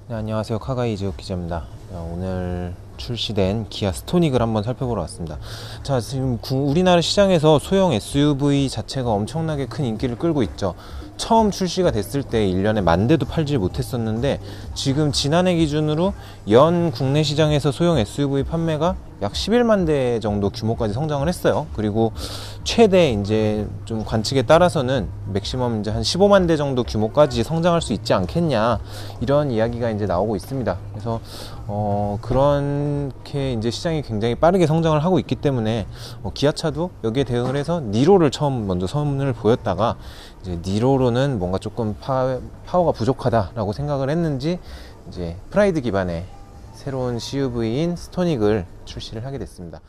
네, 안녕하세요. 카가이 이재욱 기자입니다. 오늘 출시된 기아 스토닉을 한번 살펴보러 왔습니다. 자, 지금 우리나라 시장에서 소형 SUV 자체가 엄청나게 큰 인기를 끌고 있죠. 처음 출시가 됐을 때 1년에 10,000대도 팔지 못했었는데, 지금 지난해 기준으로 연 국내 시장에서 소형 SUV 판매가 약 11만 대 정도 규모까지 성장을 했어요. 그리고 최대 이제 좀 관측에 따라서는 맥시멈 이제 한 15만 대 정도 규모까지 성장할 수 있지 않겠냐, 이런 이야기가 이제 나오고 있습니다. 그래서 그렇게 이제 시장이 굉장히 빠르게 성장을 하고 있기 때문에 기아차도 여기에 대응을 해서 니로를 처음 먼저 선을 보였다가, 이제 니로로는 뭔가 조금 파워가 부족하다라고 생각을 했는지 이제 프라이드 기반의 새로운 CUV인 스토닉을 출시를 하게 됐습니다.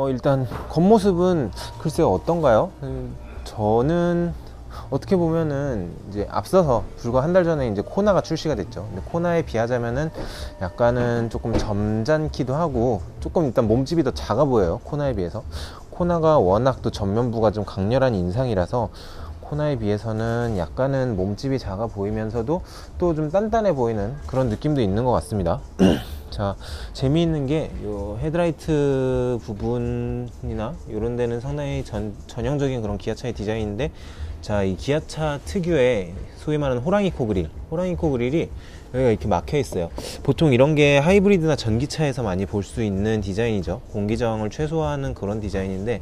일단 겉모습은 글쎄요, 어떤가요? 저는 어떻게 보면은 이제 앞서서 불과 한 달 전에 이제 코나가 출시가 됐죠. 근데 코나에 비하자면은 약간은 조금 점잖기도 하고, 조금 일단 몸집이 더 작아 보여요, 코나에 비해서. 코나가 워낙 또 전면부가 좀 강렬한 인상이라서 코나에 비해서는 약간은 몸집이 작아 보이면서도 또 좀 단단해 보이는 그런 느낌도 있는 것 같습니다. 자, 재미있는 게 요 헤드라이트 부분이나 이런 데는 상당히 전형적인 그런 기아차의 디자인인데, 자, 이 기아차 특유의 소위 말하는 호랑이 코 그릴이 여기가 이렇게 막혀 있어요. 보통 이런 게 하이브리드나 전기차에서 많이 볼 수 있는 디자인이죠. 공기 저항을 최소화하는 그런 디자인인데,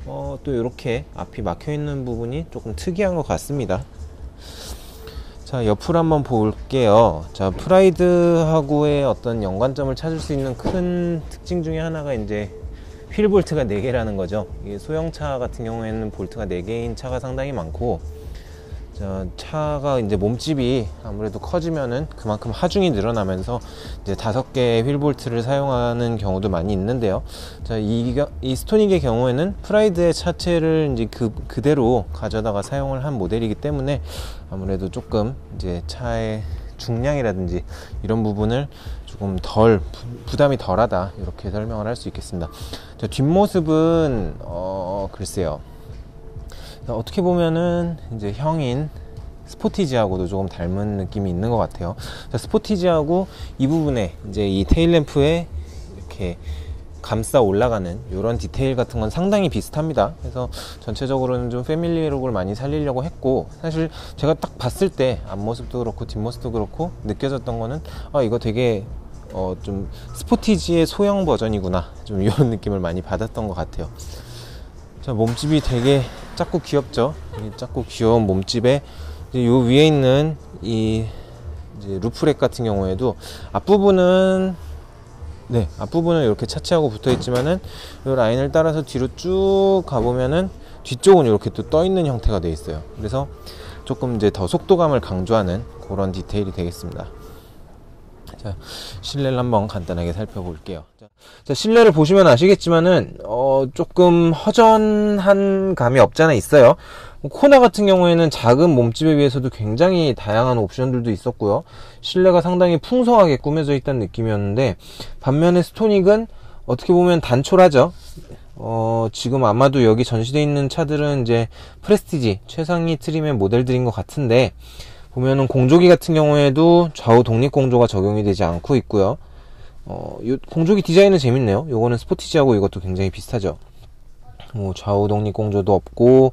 또 이렇게 앞이 막혀 있는 부분이 조금 특이한 것 같습니다. 자, 옆을 한번 볼게요. 자, 프라이드하고의 어떤 연관점을 찾을 수 있는 큰 특징 중에 하나가 이제 휠 볼트가 4개라는 거죠. 이게 소형차 같은 경우에는 볼트가 4개인 차가 상당히 많고, 자, 차가 이제 몸집이 아무래도 커지면은 그만큼 하중이 늘어나면서 이제 5개의 휠 볼트를 사용하는 경우도 많이 있는데요. 자, 이 스토닉의 경우에는 프라이드의 차체를 이제 그대로 가져다가 사용을 한 모델이기 때문에 아무래도 조금 이제 차의 중량이라든지 이런 부분을 조금 부담이 덜하다, 이렇게 설명을 할 수 있겠습니다. 자, 뒷모습은 글쎄요, 어떻게 보면은 이제 형인 스포티지하고도 조금 닮은 느낌이 있는 것 같아요. 자, 스포티지하고 이 부분에 이제 이 테일램프에 이렇게 감싸 올라가는 이런 디테일 같은 건 상당히 비슷합니다. 그래서 전체적으로는 좀 패밀리룩을 많이 살리려고 했고, 사실 제가 딱 봤을 때 앞모습도 그렇고 뒷모습도 그렇고 느껴졌던 거는, 이거 되게 좀 스포티지의 소형 버전이구나, 좀 이런 느낌을 많이 받았던 것 같아요. 자, 몸집이 되게 작고 귀엽죠. 이 작고 귀여운 몸집에 이제 요 위에 있는 이 이제 루프렉 같은 경우에도 앞부분은 이렇게 차체하고 붙어 있지만은 이 라인을 따라서 뒤로 쭉 가보면은 뒤쪽은 이렇게 또 떠 있는 형태가 되어 있어요. 그래서 조금 이제 더 속도감을 강조하는 그런 디테일이 되겠습니다. 자, 실내를 한번 간단하게 살펴볼게요. 자, 실내를 보시면 아시겠지만은 조금 허전한 감이 없잖아 있어요. 코나 같은 경우에는 작은 몸집에 비해서도 굉장히 다양한 옵션들도 있었고요. 실내가 상당히 풍성하게 꾸며져 있다는 느낌이었는데, 반면에 스토닉은 어떻게 보면 단촐하죠. 지금 아마도 여기 전시되어 있는 차들은 이제 프레스티지 최상위 트림의 모델들인 것 같은데, 보면은 공조기 같은 경우에도 좌우 독립 공조가 적용이 되지 않고 있고요. 요 공조기 디자인은 재밌네요. 요거는 스포티지하고 이것도 굉장히 비슷하죠. 좌우 독립 공조도 없고,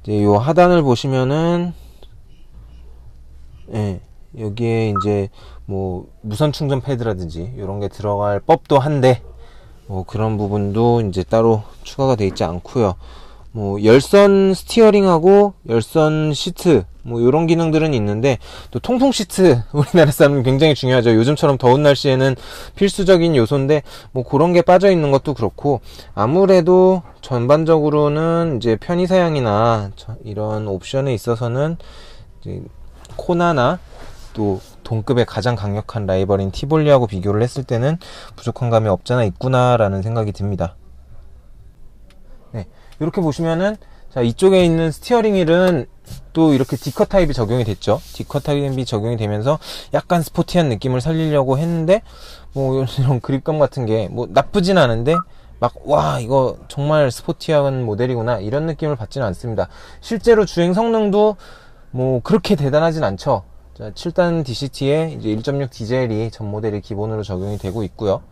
이제 요 하단을 보시면은, 여기에 이제 뭐 무선 충전 패드라든지 이런 게 들어갈 법도 한데, 그런 부분도 이제 따로 추가가 되어 있지 않고요. 열선 스티어링하고 열선 시트, 요런 기능들은 있는데, 또 통풍 시트, 우리나라 사람은 굉장히 중요하죠. 요즘처럼 더운 날씨에는 필수적인 요소인데, 그런 게 빠져 있는 것도 그렇고, 아무래도 전반적으로는 이제 편의사양이나 이런 옵션에 있어서는 이제 코나나 또 동급의 가장 강력한 라이벌인 티볼리하고 비교를 했을 때는 부족한 감이 없잖아 있구나라는 생각이 듭니다. 네, 이렇게 보시면은, 자, 이쪽에 있는 스티어링 휠은 또 이렇게 D컷 타입이 적용이 됐죠. D컷 타입이 적용이 되면서 약간 스포티한 느낌을 살리려고 했는데, 이런 그립감 같은 게 나쁘진 않은데, 와, 이거 정말 스포티한 모델이구나, 이런 느낌을 받지는 않습니다. 실제로 주행 성능도 그렇게 대단하진 않죠. 자, 7단 DCT에 이제 1.6 디젤이 전 모델이 기본으로 적용이 되고 있고요.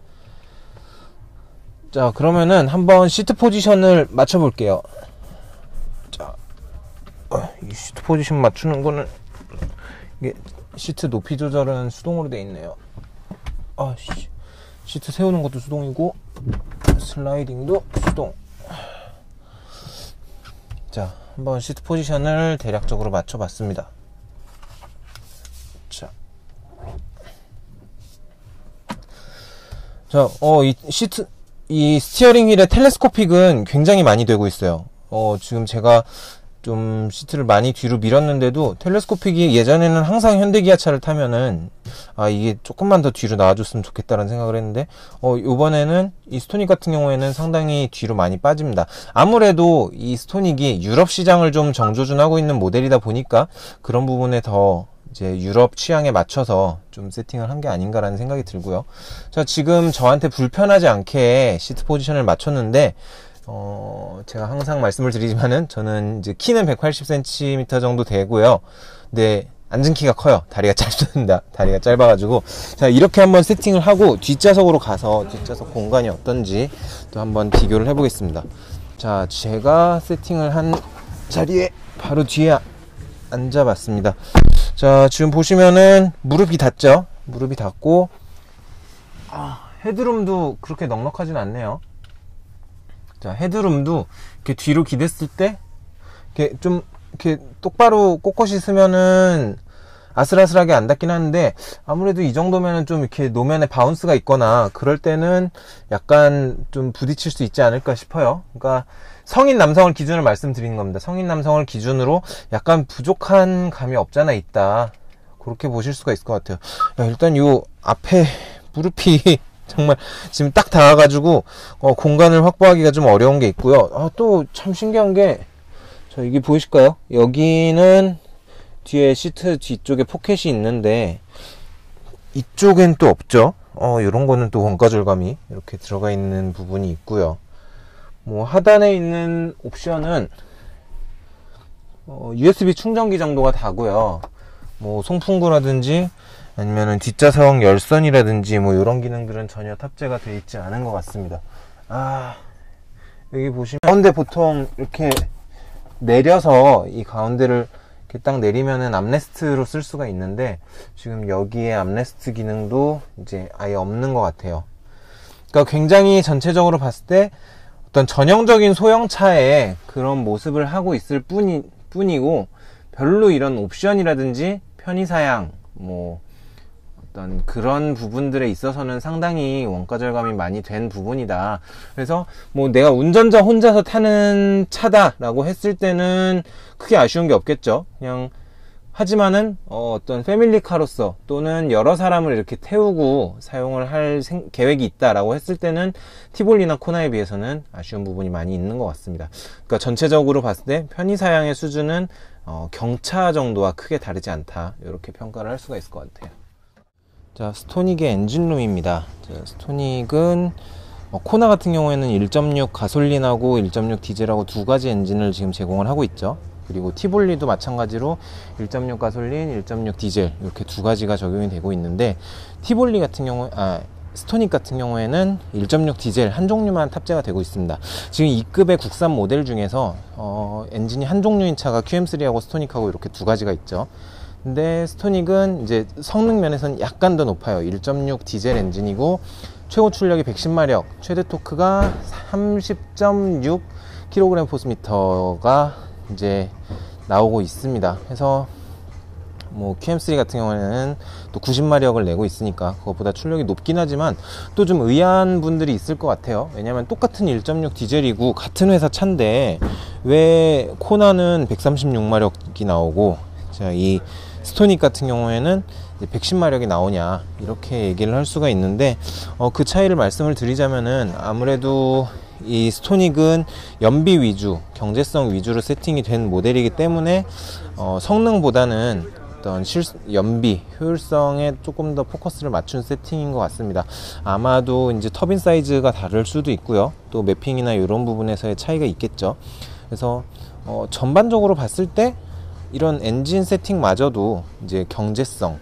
자, 그러면은 한번 시트 포지션을 맞춰 볼게요. 자, 이 시트 포지션 맞추는 거는 이게 시트 높이 조절은 수동으로 되어 있네요. 시트 세우는 것도 수동이고 슬라이딩도 수동. 자, 한번 시트 포지션을 대략적으로 맞춰 봤습니다. 자, 이 스티어링 휠의 텔레스코픽은 굉장히 많이 되고 있어요. 지금 제가 좀 시트를 많이 뒤로 밀었는데도 텔레스코픽이 예전에는 항상 현대기아차를 타면은 이게 조금만 더 뒤로 나와줬으면 좋겠다라는 생각을 했는데 요번에는 이 스토닉 같은 경우에는 상당히 뒤로 많이 빠집니다. 아무래도 이 스토닉이 유럽 시장을 좀 정조준하고 있는 모델이다 보니까 그런 부분에 더 이제 유럽 취향에 맞춰서 좀 세팅을 한 게 아닌가라는 생각이 들고요. 자, 지금 저한테 불편하지 않게 시트 포지션을 맞췄는데 제가 항상 말씀을 드리지만은 저는 이제 키는 180cm 정도 되고요. 근데 앉은 키가 커요. 다리가 짧습니다. 다리가 짧아가지고. 자, 이렇게 한번 세팅을 하고 뒷좌석으로 가서 뒷좌석 공간이 어떤지 또 한번 비교를 해보겠습니다. 자, 제가 세팅을 한 자리에 바로 뒤에 앉아봤습니다. 자, 지금 보시면은 무릎이 닿죠? 무릎이 닿고 헤드룸도 그렇게 넉넉하진 않네요. 자, 헤드룸도 이렇게 뒤로 기댔을 때 이렇게 좀 이렇게 똑바로 꼿꼿이 쓰면은 아슬아슬하게 안 닿긴 하는데 아무래도 이 정도면은 좀 이렇게 노면에 바운스가 있거나 그럴 때는 약간 좀 부딪힐 수 있지 않을까 싶어요. 그러니까 성인 남성을 기준으로 말씀드리는 겁니다. 성인 남성을 기준으로 약간 부족한 감이 없잖아 있다. 그렇게 보실 수가 있을 것 같아요. 야, 일단 요 앞에 무릎이 정말 지금 딱 닿아가지고 공간을 확보하기가 좀 어려운 게 있고요. 또 참 신기한 게 이게 보이실까요? 여기는 뒤에 시트 뒤쪽에 포켓이 있는데 이쪽엔 또 없죠. 이런 거는 또 원가 절감이 이렇게 들어가 있는 부분이 있고요. 뭐 하단에 있는 옵션은 USB 충전기 정도가 다고요. 뭐 송풍구라든지 아니면은 뒷좌석 열선이라든지 뭐 이런 기능들은 전혀 탑재가 되어 있지 않은 것 같습니다. 여기 보시면 가운데 보통 이렇게 내려서 이 가운데를 이렇게 딱 내리면은 암레스트로 쓸 수가 있는데 지금 여기에 암레스트 기능도 이제 아예 없는 것 같아요. 그러니까 굉장히 전체적으로 봤을 때 어떤 전형적인 소형차의 그런 모습을 하고 있을 뿐이고 별로 이런 옵션이라든지 편의사양 뭐 어떤 그런 부분들에 있어서는 상당히 원가 절감이 많이 된 부분이다. 그래서 뭐 내가 운전자 혼자서 타는 차다라고 했을 때는 크게 아쉬운 게 없겠죠. 그냥 하지만은 어떤 패밀리카로서 또는 여러 사람을 이렇게 태우고 사용을 할 계획이 있다라고 했을 때는 티볼리나 코나에 비해서는 아쉬운 부분이 많이 있는 것 같습니다. 그러니까 전체적으로 봤을 때 편의사양의 수준은 경차 정도와 크게 다르지 않다, 이렇게 평가를 할 수가 있을 것 같아요. 자, 스토닉의 엔진룸입니다. 자, 스토닉은 코나 같은 경우에는 1.6 가솔린하고 1.6 디젤하고 두 가지 엔진을 지금 제공을 하고 있죠. 그리고 티볼리도 마찬가지로 1.6 가솔린, 1.6 디젤 이렇게 두 가지가 적용이 되고 있는데 티볼리 같은 경우에 스토닉 같은 경우에는 1.6 디젤 한 종류만 탑재가 되고 있습니다. 지금 2급의 국산 모델 중에서 엔진이 한 종류인 차가 QM3하고 스토닉하고 이렇게 두 가지가 있죠. 근데 스토닉은 이제 성능 면에서는 약간 더 높아요. 1.6 디젤 엔진이고 최고 출력이 110마력, 최대 토크가 30.6 kgm/m가 이제 나오고 있습니다. 그래서 뭐 QM3 같은 경우에는 또 90마력을 내고 있으니까 그것보다 출력이 높긴 하지만 또 좀 의아한 분들이 있을 것 같아요. 왜냐면 똑같은 1.6 디젤이고 같은 회사 차인데 왜 코나는 136마력이 나오고 이 스토닉 같은 경우에는 110마력이 나오냐, 이렇게 얘기를 할 수가 있는데 그 차이를 말씀을 드리자면은 아무래도 이 스토닉은 연비 위주, 경제성 위주로 세팅이 된 모델이기 때문에 성능보다는 어떤 연비, 효율성에 조금 더 포커스를 맞춘 세팅인 것 같습니다. 아마도 이제 터빈 사이즈가 다를 수도 있고요. 또 매핑이나 이런 부분에서의 차이가 있겠죠. 그래서 전반적으로 봤을 때 이런 엔진 세팅마저도 이제 경제성,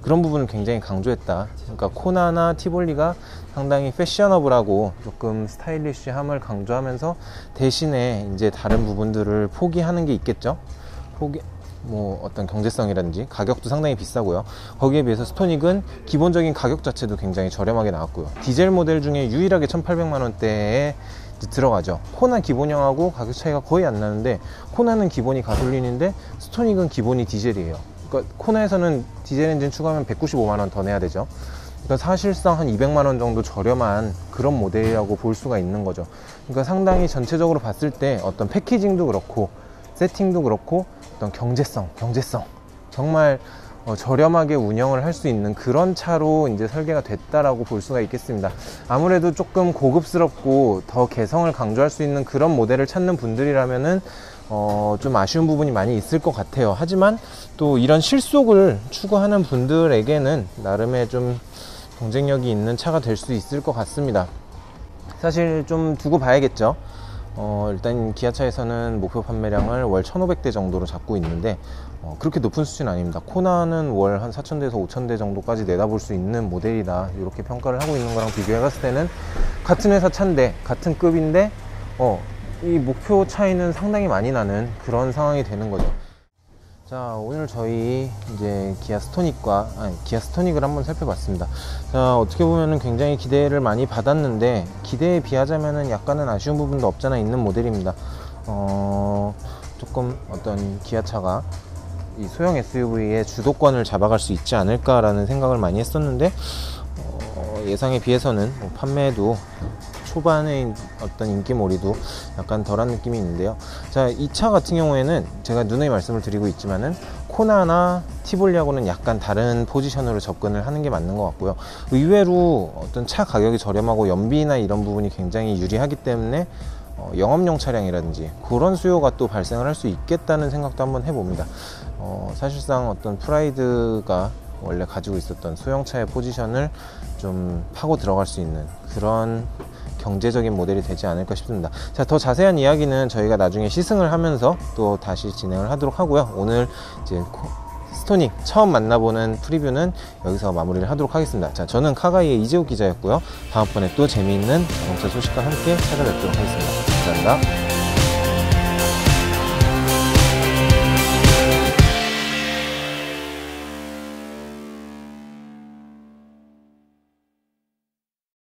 그런 부분을 굉장히 강조했다. 그러니까 코나나 티볼리가 상당히 패셔너블하고 조금 스타일리쉬함을 강조하면서 대신에 이제 다른 부분들을 포기하는 게 있겠죠. 뭐 어떤 경제성이라든지 가격도 상당히 비싸고요. 거기에 비해서 스토닉은 기본적인 가격 자체도 굉장히 저렴하게 나왔고요. 디젤 모델 중에 유일하게 1,800만 원대에 들어가죠. 코나 기본형하고 가격 차이가 거의 안 나는데, 코나는 기본이 가솔린인데 스토닉은 기본이 디젤이에요. 그러니까 코나에서는 디젤 엔진 추가하면 195만 원 더 내야 되죠. 그러니까 사실상 한 200만 원 정도 저렴한 그런 모델이라고 볼 수가 있는 거죠. 그러니까 상당히 전체적으로 봤을 때 어떤 패키징도 그렇고 세팅도 그렇고 어떤 경제성 정말 저렴하게 운영을 할 수 있는 그런 차로 이제 설계가 됐다라고 볼 수가 있겠습니다. 아무래도 조금 고급스럽고 더 개성을 강조할 수 있는 그런 모델을 찾는 분들이라면은 좀 아쉬운 부분이 많이 있을 것 같아요. 하지만 또 이런 실속을 추구하는 분들에게는 나름의 좀 경쟁력이 있는 차가 될 수 있을 것 같습니다. 사실 좀 두고 봐야겠죠. 일단 기아차에서는 목표 판매량을 월 1,500대 정도로 잡고 있는데 그렇게 높은 수준은 아닙니다. 코나는 월 한 4,000대에서 5,000대 정도까지 내다볼 수 있는 모델이다, 이렇게 평가를 하고 있는 거랑 비교해 봤을 때는 같은 회사 차인데 같은 급인데 이 목표 차이는 상당히 많이 나는 그런 상황이 되는 거죠. 자, 오늘 저희 이제 기아 스토닉을 한번 살펴봤습니다. 자, 어떻게 보면은 굉장히 기대를 많이 받았는데 기대에 비하자면은 약간은 아쉬운 부분도 없잖아 있는 모델입니다. 조금 어떤 기아차가 이 소형 SUV의 주도권을 잡아갈 수 있지 않을까라는 생각을 많이 했었는데 예상에 비해서는 판매도 초반의 어떤 인기몰이도 약간 덜한 느낌이 있는데요. 자, 이 차 같은 경우에는 제가 누누이 말씀을 드리고 있지만은 코나나 티볼리하고는 약간 다른 포지션으로 접근을 하는 게 맞는 것 같고요. 의외로 어떤 차 가격이 저렴하고 연비나 이런 부분이 굉장히 유리하기 때문에 영업용 차량이라든지 그런 수요가 또 발생을 할 수 있겠다는 생각도 한번 해봅니다. 사실상 어떤 프라이드가 원래 가지고 있었던 소형차의 포지션을 좀 파고 들어갈 수 있는 그런 경제적인 모델이 되지 않을까 싶습니다. 자, 더 자세한 이야기는 저희가 나중에 시승을 하면서 또 다시 진행을 하도록 하고요. 오늘 이제 스토닉 처음 만나보는 프리뷰는 여기서 마무리를 하도록 하겠습니다. 자, 저는 카가이의 이재욱 기자였고요. 다음번에 또 재미있는 자동차 소식과 함께 찾아뵙도록 하겠습니다. 감사합니다.